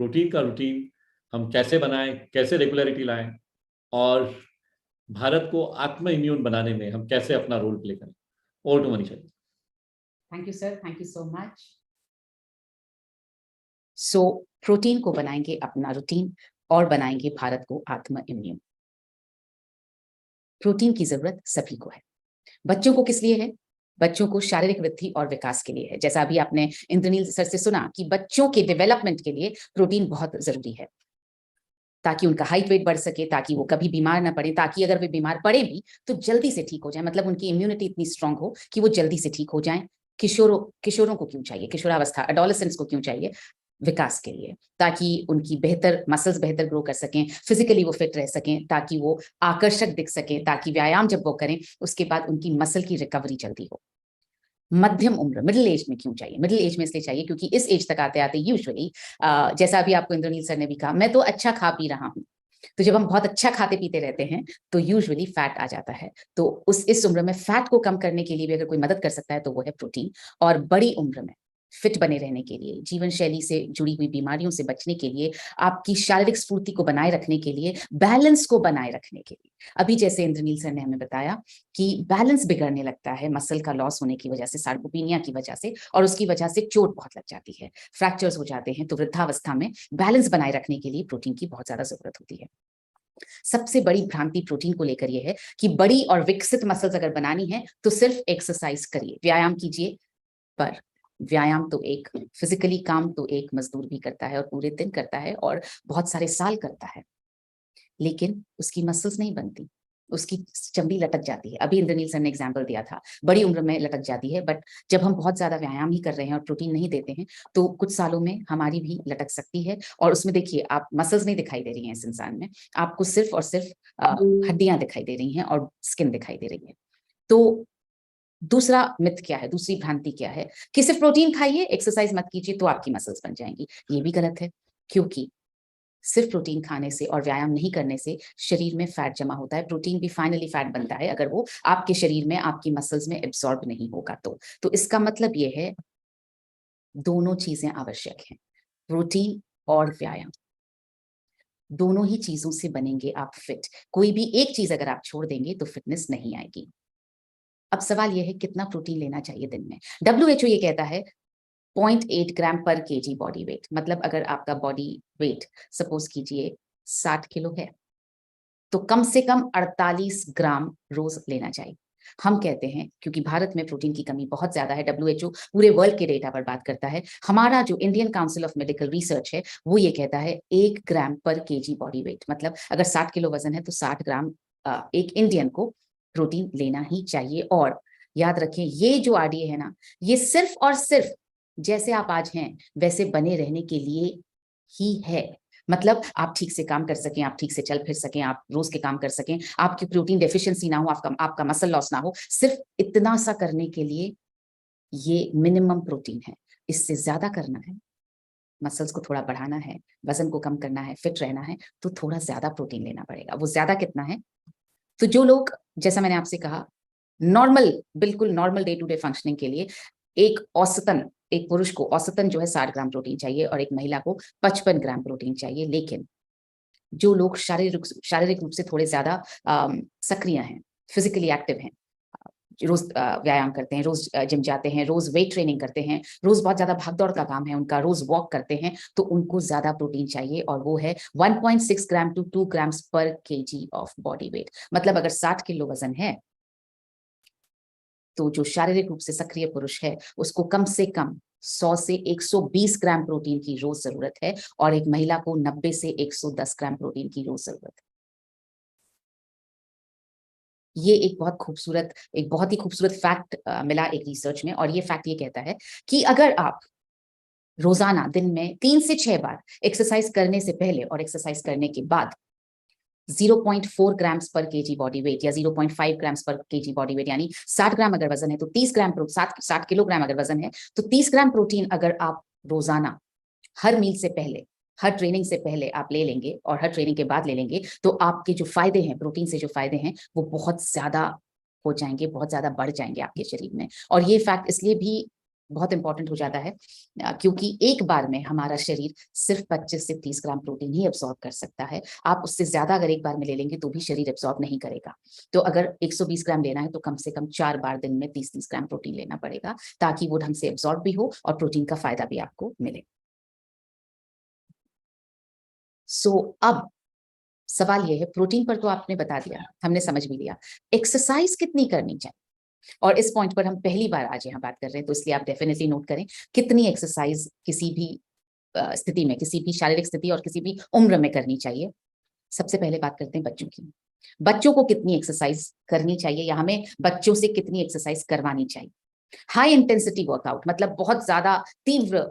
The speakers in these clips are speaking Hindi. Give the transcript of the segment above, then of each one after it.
प्रोटीन का रूटीन हम कैसे बनाएं, कैसे रेगुलरिटी लाएं और भारत को आत्म इम्यून बनाने में हम कैसे अपना रोल प्ले करें। Over to Manisha. Thank you sir, thank you so much. So protein को बनाएंगे अपना रूटीन और बनाएंगे भारत को आत्म इम्यून। प्रोटीन की जरूरत सभी को है। बच्चों को किस लिए है? बच्चों को शारीरिक वृद्धि और विकास के लिए है। जैसा अभी आपने इंद्रनील सर से सुना कि बच्चों के डेवलपमेंट के लिए प्रोटीन बहुत जरूरी है, ताकि उनका हाइट वेट बढ़ सके, ताकि वो कभी बीमार ना पड़े, ताकि अगर वे बीमार पड़े भी तो जल्दी से ठीक हो जाए, मतलब उनकी इम्यूनिटी इतनी स्ट्रांग हो कि वो जल्दी से ठीक हो जाए। किशोरों को क्यों चाहिए, किशोरावस्था एडोलेसेंट्स को क्यों चाहिए? विकास के लिए, ताकि उनकी बेहतर मसल्स बेहतर ग्रो कर सकें, फिजिकली वो फिट रह सकें, ताकि वो आकर्षक दिख सकें, ताकि व्यायाम जब वो करें उसके बाद उनकी मसल की रिकवरी जल्दी हो। मध्यम उम्र मिडिल एज में क्यों चाहिए? मिडिल एज में इसलिए चाहिए क्योंकि इस एज तक आते आते यूजुअली जैसा अभी आपको इंद्रनील सर ने भी कहा, मैं तो अच्छा खा पी रहा हूँ, तो जब हम बहुत अच्छा खाते पीते रहते हैं तो यूजुअली फैट आ जाता है। तो इस उम्र में फैट को कम करने के लिए भी अगर कोई मदद कर सकता है तो वो है प्रोटीन। और बड़ी उम्र में फिट बने रहने के लिए, जीवन शैली से जुड़ी हुई बीमारियों से बचने के लिए, आपकी शारीरिक स्फूर्ति को बनाए रखने के लिए, बैलेंस को बनाए रखने के लिए, अभी जैसे इंद्रनील सर ने हमें बताया कि बैलेंस बिगड़ने लगता है मसल का लॉस होने की वजह से, सार्कोपीनिया की वजह से, और उसकी वजह से चोट बहुत लग जाती है, फ्रैक्चर्स हो जाते हैं। तो वृद्धावस्था में बैलेंस बनाए रखने के लिए प्रोटीन की बहुत ज्यादा जरूरत होती है। सबसे बड़ी भ्रांति प्रोटीन को लेकर यह है कि बड़ी और विकसित मसल्स अगर बनानी है तो सिर्फ एक्सरसाइज करिए, व्यायाम कीजिए। पर व्यायाम तो एक फिजिकली काम तो एक मजदूर भी करता है और पूरे दिन करता है और बहुत सारे साल करता है, लेकिन उसकी मसल्स नहीं बनती, उसकी चमड़ी लटक जाती है। अभी इंद्रनील सर ने एग्जाम्पल दिया था, बड़ी उम्र में लटक जाती है, बट जब हम बहुत ज्यादा व्यायाम ही कर रहे हैं और प्रोटीन नहीं देते हैं तो कुछ सालों में हमारी भी लटक सकती है। और उसमें देखिए, आप मसल्स नहीं दिखाई दे रही हैं इस इंसान में, आपको सिर्फ और सिर्फ हड्डियां दिखाई दे रही हैं और स्किन दिखाई दे रही है। तो दूसरा मिथ क्या है, दूसरी भ्रांति क्या है कि सिर्फ प्रोटीन खाइए, एक्सरसाइज मत कीजिए तो आपकी मसल्स बन जाएंगी। ये भी गलत है, क्योंकि सिर्फ प्रोटीन खाने से और व्यायाम नहीं करने से शरीर में फैट जमा होता है। प्रोटीन भी फाइनली फैट बनता है अगर वो आपके शरीर में, आपकी मसल्स में एब्सॉर्ब नहीं होगा तो इसका मतलब ये है दोनों चीजें आवश्यक हैं, प्रोटीन और व्यायाम। दोनों ही चीजों से बनेंगे आप फिट। कोई भी एक चीज अगर आप छोड़ देंगे तो फिटनेस नहीं आएगी। अब सवाल यह है कितना प्रोटीन लेना चाहिए दिन में। WHO ये कहता है 0.8 ग्राम पर केजी बॉडी वेट, मतलब अगर आपका बॉडी वेट सपोज कीजिए 60 किलो है तो कम से कम 48 ग्राम रोज लेना चाहिए। हम कहते हैं क्योंकि भारत में प्रोटीन की कमी बहुत ज्यादा है, WHO पूरे वर्ल्ड के डेटा पर बात करता है, हमारा जो Indian council of medical research है वो ये कहता है 1 ग्राम पर केजी बॉडी वेट, मतलब अगर 60 किलो वजन है तो 60 ग्राम एक इंडियन को प्रोटीन लेना ही चाहिए। और याद रखें ये जो RDA है ना, ये सिर्फ और सिर्फ जैसे आप आज हैं वैसे बने रहने के लिए ही है। मतलब आप ठीक से काम कर सकें, आप ठीक से चल फिर सकें, आप रोज के काम कर सकें, आपकी प्रोटीन डेफिशिएंसी ना हो, आपका मसल लॉस ना हो, सिर्फ इतना सा करने के लिए ये मिनिमम प्रोटीन है। इससे ज्यादा करना है, मसल्स को थोड़ा बढ़ाना है, वजन को कम करना है, फिट रहना है, तो थोड़ा ज्यादा प्रोटीन लेना पड़ेगा। वो ज्यादा कितना है? तो जो लोग, जैसा मैंने आपसे कहा, नॉर्मल, बिल्कुल normal day to day functioning के लिए एक पुरुष को औसतन जो है 60 ग्राम प्रोटीन चाहिए और एक महिला को 55 ग्राम प्रोटीन चाहिए। लेकिन जो लोग शारीरिक रूप से थोड़े ज्यादा सक्रिय हैं, फिजिकली एक्टिव हैं, रोज व्यायाम करते हैं, रोज जिम जाते हैं, रोज वेट ट्रेनिंग करते हैं, रोज बहुत ज्यादा भागदौड़ का काम है उनका, रोज वॉक करते हैं, तो उनको ज्यादा प्रोटीन चाहिए और वो है 1.6 ग्राम टू 2 ग्राम्स पर केजी ऑफ बॉडी वेट। मतलब अगर 60 किलो वजन है तो जो शारीरिक रूप से सक्रिय पुरुष है उसको कम से कम 100 से 120 ग्राम प्रोटीन की रोज जरूरत है और एक महिला को 90 से 110 ग्राम प्रोटीन की रोज जरूरत है। ये एक बहुत ही खूबसूरत फैक्ट मिला एक रिसर्च में, और ये फैक्ट ये कहता है कि अगर आप रोजाना दिन में 3 से 6 बार एक्सरसाइज करने से पहले और एक्सरसाइज करने के बाद 0.4 ग्राम्स पर केजी बॉडी वेट या 0.5 ग्राम्स पर केजी बॉडी वेट, यानी 60 ग्राम अगर वजन है तो 60 किलोग्राम अगर वजन है तो 30 ग्राम प्रोटीन अगर आप रोजाना हर मील से पहले, हर ट्रेनिंग से पहले आप ले लेंगे और हर ट्रेनिंग के बाद ले लेंगे, तो आपके जो फायदे हैं, प्रोटीन से जो फायदे हैं वो बहुत ज्यादा हो जाएंगे, बहुत ज्यादा बढ़ जाएंगे आपके शरीर में। और ये फैक्ट इसलिए भी बहुत इंपॉर्टेंट हो जाता है, क्योंकि एक बार में हमारा शरीर सिर्फ 25 से 30 ग्राम प्रोटीन ही एब्सॉर्ब कर सकता है। आप उससे ज्यादा अगर एक बार में ले लेंगे तो भी शरीर एब्सॉर्ब नहीं करेगा। तो अगर 120 ग्राम लेना है तो कम से कम 4 बार दिन में 30-30 ग्राम प्रोटीन लेना पड़ेगा, ताकि वो ढंग से एब्सॉर्ब भी हो और प्रोटीन का फायदा भी आपको मिले। अब सवाल ये है, प्रोटीन पर तो आपने बता दिया, हमने समझ भी लिया, एक्सरसाइज कितनी करनी चाहिए? और इस पॉइंट पर हम पहली बार आज यहाँ बात कर रहे हैं, तो इसलिए आप डेफिनेटली नोट करें कितनी एक्सरसाइज किसी भी स्थिति में, किसी भी शारीरिक स्थिति और किसी भी उम्र में करनी चाहिए। सबसे पहले बात करते हैं बच्चों की। बच्चों को कितनी एक्सरसाइज करनी चाहिए या हमें बच्चों से कितनी एक्सरसाइज करवानी चाहिए? हाई इंटेंसिटी वर्कआउट मतलब बहुत ज्यादा तीव्र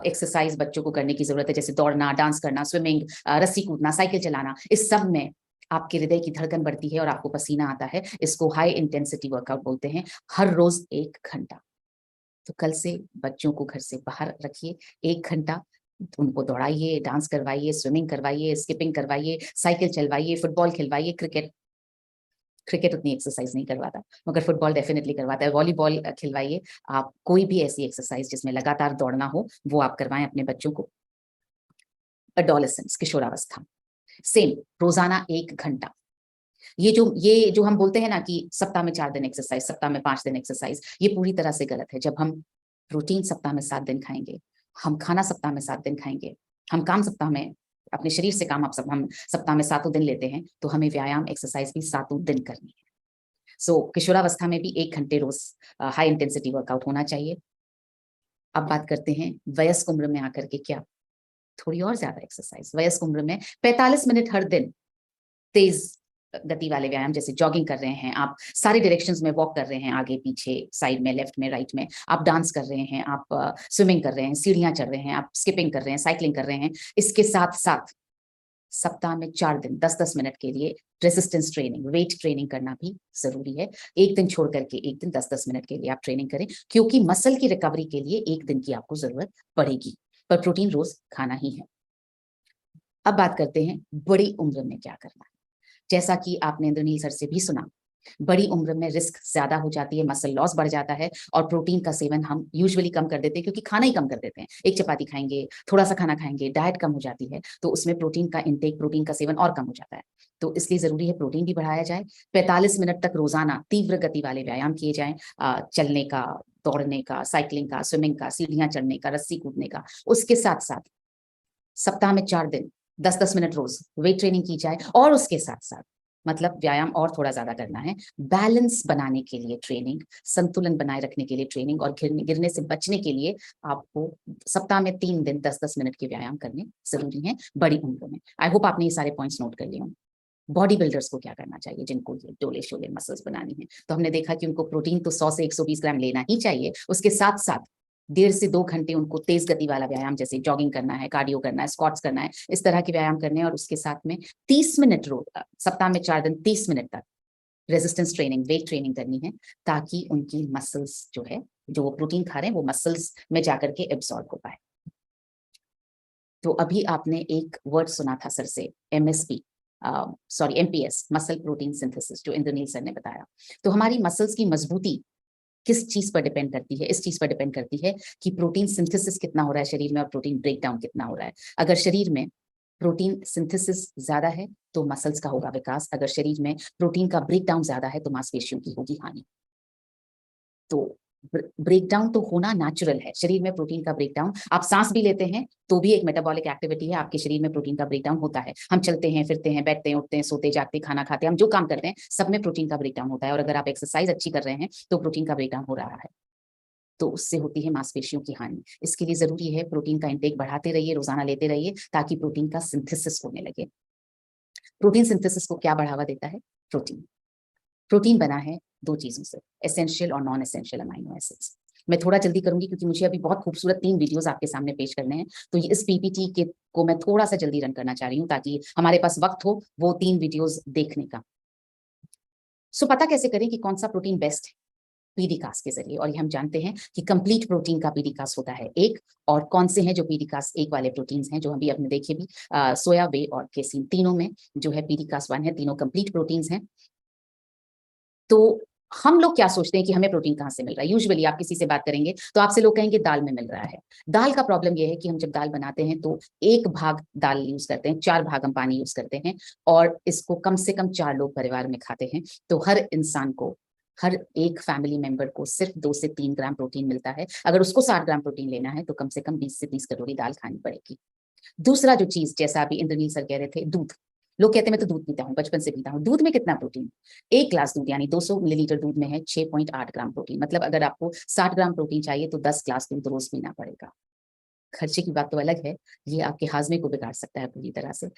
एक्सरसाइज बच्चों को करने की जरूरत है, जैसे दौड़ना, डांस करना, स्विमिंग, रस्सी कूदना, साइकिल चलाना। इस सब में आपके हृदय की धड़कन बढ़ती है और आपको पसीना आता है। इसको हाई इंटेंसिटी वर्कआउट बोलते हैं। हर रोज 1 घंटा। तो कल से बच्चों को घर से बाहर रखिए 1 घंटा, उनको दौड़ाइए, डांस करवाइए, स्विमिंग करवाइए, स्किपिंग करवाइए, साइकिल चलवाइए, फुटबॉल खिलवाइए। क्रिकेट उतनी एक्सरसाइज नहीं करवाता, मगर फुटबॉल डेफिनेटली करवाता है। वॉलीबॉल खिलवाइए। आप कोई भी ऐसी एक्सरसाइज जिसमें लगातार दौड़ना हो वो आप करवाएं अपने बच्चों को। एडोलेसेंस, किशोरावस्था, सेम, रोजाना 1 घंटा। ये जो हम बोलते हैं ना कि सप्ताह में 4 दिन एक्सरसाइज, सप्ताह में 5 दिन एक्सरसाइज, ये पूरी तरह से गलत है। जब हम प्रोटीन सप्ताह में 7 दिन खाएंगे, हम खाना सप्ताह में 7 दिन खाएंगे, हम काम सप्ताह में, अपने शरीर से काम हम सप्ताह में 7 दिन लेते हैं, तो हमें व्यायाम एक्सरसाइज भी 7 दिन करनी है। किशोरावस्था में भी 1 घंटे रोज हाई इंटेंसिटी वर्कआउट होना चाहिए। अब बात करते हैं वयस्क उम्र में आकर के क्या थोड़ी और ज्यादा एक्सरसाइज। वयस्क उम्र में 45 मिनट हर दिन तेज गति वाले व्यायाम, जैसे जॉगिंग कर रहे हैं आप, सारी डायरेक्शंस में वॉक कर रहे हैं, आगे पीछे, साइड में, लेफ्ट में, राइट में, आप डांस कर रहे हैं, आप स्विमिंग कर रहे हैं, सीढ़ियां चढ़ रहे हैं, आप स्किपिंग कर रहे हैं, साइकिलिंग कर रहे हैं। इसके साथ साथ सप्ताह में 4 दिन 10-10 मिनट के लिए रेजिस्टेंस ट्रेनिंग, वेट ट्रेनिंग करना भी जरूरी है। एक दिन छोड़ करके एक दिन 10-10 मिनट के लिए आप ट्रेनिंग करें, क्योंकि मसल की रिकवरी के लिए 1 दिन की आपको जरूरत पड़ेगी, पर प्रोटीन रोज खाना ही है। अब बात करते हैं बड़ी उम्र में क्या करना है। जैसा कि आपने इंद्रनील सर से भी सुना, बड़ी उम्र में रिस्क ज्यादा हो जाती है, मसल लॉस बढ़ जाता है और प्रोटीन का सेवन हम यूजुअली कम कर देते हैं, क्योंकि खाना ही कम कर देते हैं। एक चपाती खाएंगे, थोड़ा सा खाना खाएंगे, डाइट कम हो जाती है, तो उसमें प्रोटीन का इंटेक, प्रोटीन का सेवन और कम हो जाता है। तो इसलिए जरूरी है प्रोटीन भी बढ़ाया जाए। 45 मिनट तक रोजाना तीव्र गति वाले व्यायाम किए जाएं, चलने का, दौड़ने का, साइकिलिंग का, स्विमिंग का, सीढ़ियां चढ़ने का, रस्सी कूदने का। उसके साथ साथ सप्ताह में 4 दिन 10-10 मिनट रोज वेट ट्रेनिंग की जाए, और उसके साथ साथ मतलब व्यायाम और थोड़ा ज्यादा करना है, बैलेंस बनाने के लिए ट्रेनिंग, संतुलन बनाए रखने के लिए ट्रेनिंग, और गिरने से बचने के लिए आपको सप्ताह में 3 दिन 10-10 मिनट के व्यायाम करने जरूरी हैं बड़ी उम्र में। आई होप आपने ये सारे पॉइंट्स नोट कर लिए हों। बॉडी बिल्डर्स को क्या करना चाहिए, जिनको ये डोले शोले मसल्स बनानी है, तो हमने देखा कि उनको प्रोटीन तो 100 से 120 ग्राम लेना ही चाहिए। उसके साथ साथ 1.5 से 2 घंटे उनको तेज गति वाला व्यायाम, जैसे जॉगिंग करना है, कार्डियो करना है, स्क्वाट्स करना है, इस तरह के व्यायाम करने हैं। और उसके साथ में 30 मिनट रोज, सप्ताह में 4 दिन 30 मिनट तक रेजिस्टेंस ट्रेनिंग, वेट ट्रेनिंग करनी है, ताकि उनकी मसल्स जो है, जो वो प्रोटीन खा रहे हैं, वो मसल्स में जाकर के एब्सॉर्ब हो पाए। तो अभी आपने एक वर्ड सुना था सर से, MSP, sorry MPS, muscle protein synthesis, जो इंद्रनील सर ने बताया। तो हमारी मसल्स की मजबूती किस चीज पर डिपेंड करती है? इस चीज पर डिपेंड करती है कि प्रोटीन सिंथेसिस कितना हो रहा है शरीर में और प्रोटीन ब्रेकडाउन कितना हो रहा है। अगर शरीर में प्रोटीन सिंथेसिस ज्यादा है तो मसल्स का होगा विकास, अगर शरीर में प्रोटीन का ब्रेकडाउन ज्यादा है तो मांसपेशियों की होगी हानि। तो ब्रेकडाउन तो होना नेचुरल है, शरीर में प्रोटीन का ब्रेकडाउन। आप सांस भी लेते हैं तो भी एक मेटाबॉलिक एक्टिविटी है, आपके शरीर में प्रोटीन का ब्रेकडाउन होता है। हम चलते हैं, फिरते हैं, बैठते हैं, उठते हैं, सोते जागते, खाना खाते हैं, हम जो काम करते हैं सब में प्रोटीन का ब्रेकडाउन होता है। और अगर आप एक्सरसाइज अच्छी कर रहे हैं तो प्रोटीन का ब्रेकडाउन हो रहा है, तो उससे होती है मांसपेशियों की हानि। इसके लिए जरूरी है प्रोटीन का इंटेक बढ़ाते रहिए, रोजाना लेते रहिए, ताकि प्रोटीन का सिंथेसिस होने लगे। प्रोटीन सिंथेसिस को क्या बढ़ावा देता है? प्रोटीन बना है 2 चीजों से, एसेंशियल और नॉन एसेंशियल अमाइनो एसिड्स। मैं थोड़ा जल्दी करूंगी क्योंकि मुझे अभी बहुत खूबसूरत 3 वीडियोस आपके सामने पेश करने हैं, तो इस पीपीटी के को मैं थोड़ा सा जल्दी रन करना चाह रही हूँ, ताकि हमारे पास वक्त हो वो 3 वीडियोस देखने का। पता कैसे करें कि कौन सा प्रोटीन बेस्ट है? पीडीकास के जरिए। और ये हम जानते हैं कि कंप्लीट प्रोटीन का पीडीकास होता है 1, और कौन से हैं जो पीडीकास 1 वाले प्रोटीन्स हैं, जो अभी आपने देखे भी, सोया, वे और केसीन, तीनों में जो है पीडीकास 1 है, तीनों कंप्लीट प्रोटीन्स हैं। तो हम लोग क्या सोचते हैं कि हमें प्रोटीन कहाँ से मिल रहा है। यूजुअली आप किसी से बात करेंगे तो आपसे लोग कहेंगे दाल में मिल रहा है। दाल का प्रॉब्लम ये है कि हम जब दाल बनाते हैं तो 1 भाग दाल यूज करते हैं, 4 भाग हम पानी यूज करते हैं, और इसको कम से कम 4 लोग परिवार में खाते हैं। तो हर इंसान को, हर एक फैमिली मेंबर को सिर्फ 2 से 3 ग्राम प्रोटीन मिलता है। अगर उसको 60 ग्राम प्रोटीन लेना है तो कम से कम 20 से 30 कटोरी दाल खानी पड़ेगी। दूसरा जो चीज, जैसा अभी इंद्रनील सर कह रहे थे, दूध। लोग कहते हैं मैं तो दूध पीता हूँ, बचपन से पीता हूँ। दूध में कितना प्रोटीन? 1 ग्लास दूध यानी 200 मिलीलीटर दूध में है 6.8 ग्राम प्रोटीन। मतलब अगर आपको 60 ग्राम प्रोटीन चाहिए तो 10 ग्लास दूध रोज पीना पड़ेगा। खर्चे की बात तो अलग है, ये आपके हाजमे को बिगाड़ सकता है पूरी तरह से।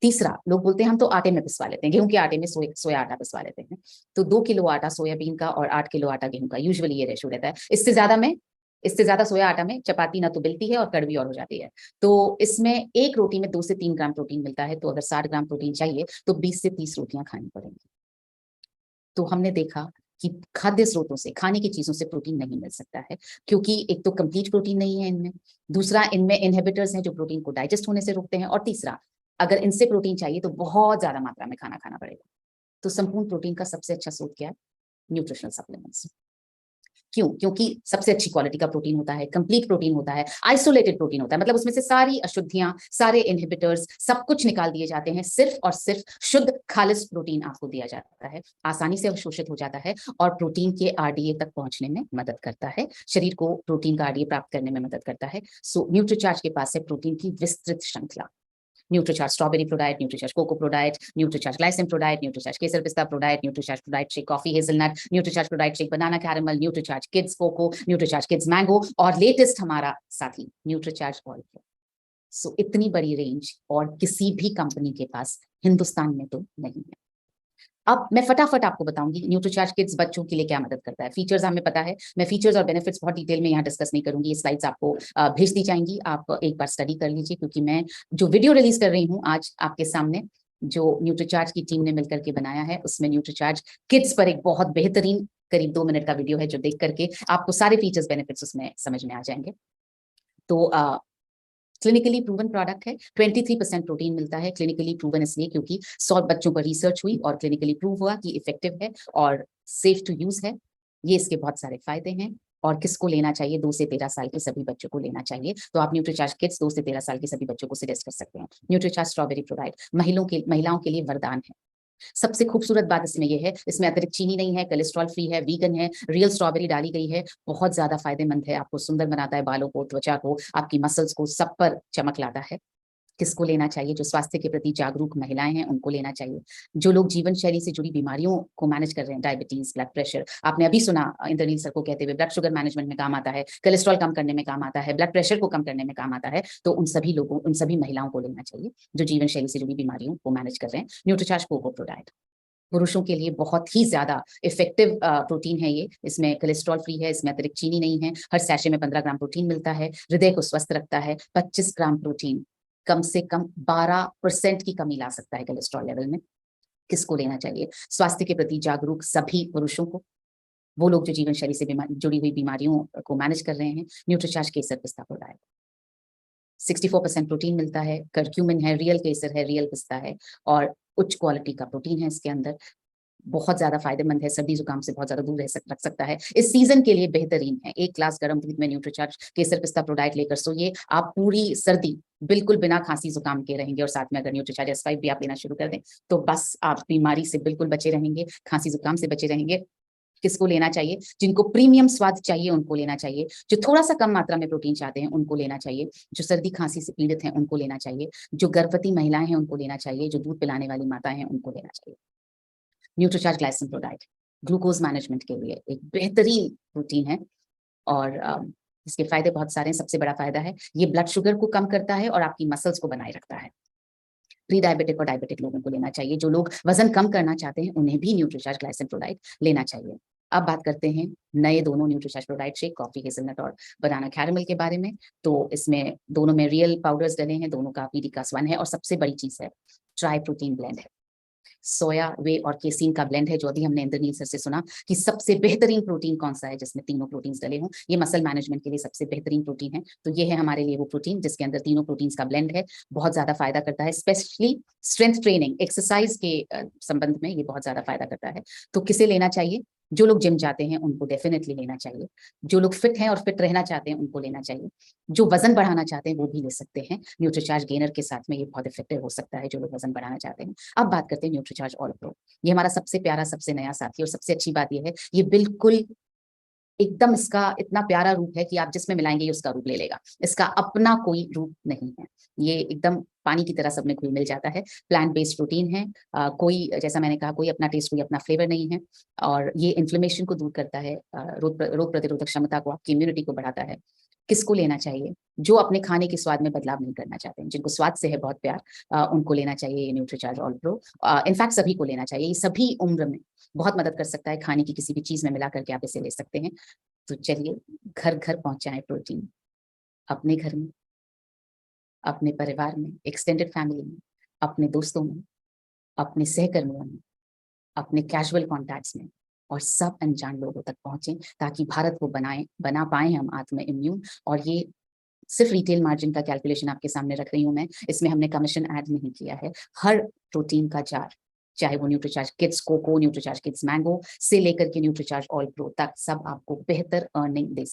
तीसरा, लोग बोलते हैं हम तो आटे में पिसवा लेते हैं, गेहूं के आटे में सोया आटा पिसवा लेते हैं। तो 2 किलो आटा सोयाबीन का और 8 किलो आटा गेहूं का, यूजुअली ये रेशो रहता है। इससे ज्यादा सोया आटा में चपाती ना तो बिलती है और कड़वी और हो जाती है। तो इसमें एक रोटी में 2 से 3 ग्राम प्रोटीन मिलता है। तो अगर 60 ग्राम प्रोटीन चाहिए तो 20 से 30 रोटियां खानी पड़ेंगी। तो हमने देखा कि खाद्य स्रोतों से, खाने की चीजों से प्रोटीन नहीं मिल सकता है, क्योंकि एक तो कंप्लीट प्रोटीन नहीं है इनमें, दूसरा इनमें इनहिबिटर्स हैं जो प्रोटीन को डाइजेस्ट होने से रोकते हैं, और तीसरा, अगर इनसे प्रोटीन चाहिए तो बहुत ज्यादा मात्रा में खाना खाना पड़ेगा। तो संपूर्ण प्रोटीन का सबसे अच्छा स्रोत क्या है? Nutritional supplements. क्यों? क्योंकि सबसे अच्छी क्वालिटी का प्रोटीन होता है, कंप्लीट प्रोटीन होता है, आइसोलेटेड प्रोटीन होता है। मतलब उसमें से सारी अशुद्धियां, सारे इनहिबिटर्स, सब कुछ निकाल दिए जाते हैं। सिर्फ और सिर्फ शुद्ध खालिस प्रोटीन आपको दिया जाता है, आसानी से अवशोषित हो जाता है और प्रोटीन के आरडीए तक पहुंचने में मदद करता है, शरीर को प्रोटीन का आरडीए प्राप्त करने में मदद करता है। सो न्यूट्रीचार्ज के पास है प्रोटीन की विस्तृत श्रृंखला। Nutricharge strawberry ProDiet, Nutricharge cocoa ProDiet, Nutricharge glycine ProDiet, Nutricharge केसर पिस्ता ProDiet, Nutricharge ProDiet shake coffee hazelnut, Nutricharge ProDiet shake banana caramel, Nutricharge kids cocoa, Nutricharge kids mango, और लेटेस्ट हमारा साथी न्यूट्रीचार्ज ऑयल। सो इतनी बड़ी रेंज और किसी भी कंपनी के पास हिंदुस्तान में तो नहीं है। अब मैं फटाफट आपको बताऊंगी न्यूट्रीचार्ज किड्स बच्चों के लिए क्या मदद करता है। फीचर्स हमें पता है, मैं फीचर्स और बेनिफिट्स बहुत डिटेल में यहाँ डिस्कस नहीं करूंगी। ये स्लाइड्स आपको भेज दी जाएंगी, आप एक बार स्टडी कर लीजिए, क्योंकि मैं जो वीडियो रिलीज कर रही हूँ आज आपके सामने, जो न्यूट्रीचार्ज की टीम ने मिलकर के बनाया है, उसमें न्यूट्रीचार्ज किड्स पर एक बहुत बेहतरीन करीब 2 मिनट का वीडियो है, जो देख करके आपको सारे फीचर्स बेनिफिट्स उसमें समझ में आ जाएंगे। तो क्लिनिकली प्रूवन प्रोडक्ट है, 23% प्रोटीन मिलता है। क्लिनिकली प्रूवन इसलिए क्योंकि 100 बच्चों पर रिसर्च हुई और क्लिनिकली प्रूव हुआ कि इफेक्टिव है और सेफ टू यूज है। ये इसके बहुत सारे फायदे हैं। और किसको लेना चाहिए? 2 से 13 साल के सभी बच्चों को लेना चाहिए। तो आप न्यूट्रीचार्ज किड्स 2 से 13 साल के सभी बच्चों को सजेस्ट कर सकते हैं। न्यूट्रीचार्ज स्ट्रॉबेरी प्रोडाइट महिलाओं के लिए वरदान है। सबसे खूबसूरत बात इसमें यह है, इसमें अतिरिक्त चीनी नहीं है, कोलेस्ट्रॉल फ्री है, वीगन है, रियल स्ट्रॉबेरी डाली गई है, बहुत ज्यादा फायदेमंद है। आपको सुंदर बनाता है, बालों को, त्वचा को, आपकी मसल्स को, सब पर चमक लाता है। किसको लेना चाहिए? जो स्वास्थ्य के प्रति जागरूक महिलाएं हैं उनको लेना चाहिए। जो लोग जीवन शैली से जुड़ी बीमारियों को मैनेज कर रहे हैं, डायबिटीज, ब्लड प्रेशर, आपने अभी सुना इंद्रनील सर को कहते हुए, ब्लड शुगर मैनेजमेंट में काम आता है, कोलेस्ट्रॉल कम करने में काम आता है, ब्लड प्रेशर को कम करने में काम आता है। तो उन सभी लोगों, उन सभी महिलाओं को लेना चाहिए जो जीवन शैली से जुड़ी बीमारियों को मैनेज कर रहे हैं। न्यूट्रीचार्ज कोको प्रोडाइट पुरुषों के लिए बहुत ही ज्यादा इफेक्टिव प्रोटीन है ये। इसमें कोलेस्ट्रॉल फ्री है, इसमें अतिरिक्त चीनी नहीं है, हर सैशे में 15 ग्राम प्रोटीन मिलता है, हृदय को स्वस्थ रखता है। 25 ग्राम प्रोटीन कम से कम 12% की कमी ला सकता है कोलेस्ट्रॉल लेवल में। किसको लेना चाहिए? स्वास्थ्य के प्रति जागरूक सभी पुरुषों को, वो लोग जो जीवन शैली से जुड़ी हुई बीमारियों को मैनेज कर रहे हैं। न्यूट्रीचार्ज केसर पिस्ता प्रोडाइट 64% प्रोटीन मिलता है, कर्क्यूमिन है, रियल केसर है, रियल पिस्ता है, और उच्च क्वालिटी का प्रोटीन है इसके अंदर। बहुत ज्यादा फायदेमंद है, सर्दी जुकाम से बहुत ज्यादा दूर रख सकता है। इस सीजन के लिए बेहतरीन है। 1 ग्लास गर्म दूध में न्यूट्रीचार्ज केसर पिस्ता प्रोडाइट लेकर सोइए, आप पूरी सर्दी बिल्कुल बिना खांसी जुकाम के रहेंगे। और साथ में अगर न्यूट्रीचार्ज S5 भी आप लेना शुरू कर दें तो बस आप बीमारी से बिल्कुल बचे रहेंगे, खांसी जुकाम से बचे रहेंगे। किसको लेना चाहिए? जिनको प्रीमियम स्वाद चाहिए उनको लेना चाहिए, जो थोड़ा सा कम मात्रा में प्रोटीन चाहते हैं उनको लेना चाहिए, जो सर्दी खांसी से पीड़ित हैं उनको लेना चाहिए, जो गर्भवती महिलाएं हैं उनको लेना चाहिए, जो दूध पिलाने वाली माताएं हैं उनको लेना चाहिए। Nutricharge glycine ProDiet glucose management के लिए एक बेहतरीन प्रोटीन है और इसके फायदे बहुत सारे हैं। सबसे बड़ा फायदा है ये ब्लड शुगर को कम करता है और आपकी मसल्स को बनाए रखता है। प्री डायबिटिक और डायबिटिक लोगों को लेना चाहिए, जो लोग वजन कम करना चाहते हैं उन्हें भी न्यूट्रीचार्ज ग्लाइसिन प्रोडाइट लेना चाहिए। अब बात करते हैं नए दोनों Nutricharge ProDiet shake, coffee hazelnut और बनाना कैरेमल के बारे में। तो इसमें दोनों में रियल पाउडर्स डले हैं, दोनों का PDCAS1 है, और सबसे बड़ी चीज है ट्राई प्रोटीन ब्लेंड है। सोया, वे और केसीन का ब्लेंड है, जो अभी हमने इंद्रनील सर से सुना कि सबसे बेहतरीन प्रोटीन कौन सा है जिसमें तीनों प्रोटीन्स डले हों। ये मसल मैनेजमेंट के लिए सबसे बेहतरीन प्रोटीन है। तो ये है हमारे लिए वो प्रोटीन जिसके अंदर तीनों प्रोटीन्स का ब्लेंड है। बहुत ज्यादा फायदा करता है, स्पेशली स्ट्रेंथ ट्रेनिंग, एक्सरसाइज के संबंध में ये बहुत ज्यादा फायदा करता है। तो किसे लेना चाहिए? जो लोग जिम जाते हैं उनको डेफिनेटली लेना चाहिए, जो लोग फिट हैं और फिट रहना चाहते हैं उनको लेना चाहिए, जो वजन बढ़ाना चाहते हैं वो भी ले सकते हैं। न्यूट्रीचार्ज गेनर के साथ में ये बहुत इफेक्टिव हो सकता है जो लोग वजन बढ़ाना चाहते हैं। अब बात करते हैं न्यूट्रीचार्ज ऑल प्रो। ये हमारा सबसे प्यारा, सबसे नया साथी, और सबसे अच्छी बात ये है, ये बिल्कुल एकदम इसका इतना प्यारा रूप है कि आप जिसमें मिलाएंगे ये उसका रूप ले लेगा। इसका अपना कोई रूप नहीं है, ये एकदम पानी की तरह सब में घुल मिल जाता है। प्लांट बेस्ड प्रोटीन है, कोई, जैसा मैंने कहा, कोई अपना टेस्ट, कोई अपना फ्लेवर नहीं है। और ये इन्फ्लेमेशन को दूर करता है, रोग प्रतिरोधक क्षमता को, आपकी इम्यूनिटी को बढ़ाता है। किसको लेना चाहिए? जो अपने खाने के स्वाद में बदलाव नहीं करना चाहते हैं, जिनको स्वाद से है बहुत प्यार, उनको लेना चाहिए ये न्यूट्रीचार्ज ऑल प्रो। इनफैक्ट सभी को लेना चाहिए, ये सभी उम्र में बहुत मदद कर सकता है। खाने की किसी भी चीज में मिला करके आप इसे ले सकते हैं। तो चलिए घर घर पहुंचाएं प्रोटीन, अपने घर में, अपने परिवार में, एक्सटेंडेड फैमिली में, अपने दोस्तों में, अपने सहकर्मियों में, अपने कैजुअल कॉन्टैक्ट्स में, और सब अनजान लोगों तक पहुंचे, ताकि भारत को बना पाए हम आत्म इम्यून। और ये सिर्फ रिटेल मार्जिन का कैलकुलेशन आपके सामने रख रही हूं मैं, इसमें हमने कमीशन ऐड नहीं किया है। हर प्रोटीन का जार, चाहे वो Nutricharge kids cocoa, Nutricharge kids mango से लेकर के न्यूट्रीचार्ज ऑल प्रो तक, सब आपको बेहतर अर्निंग दे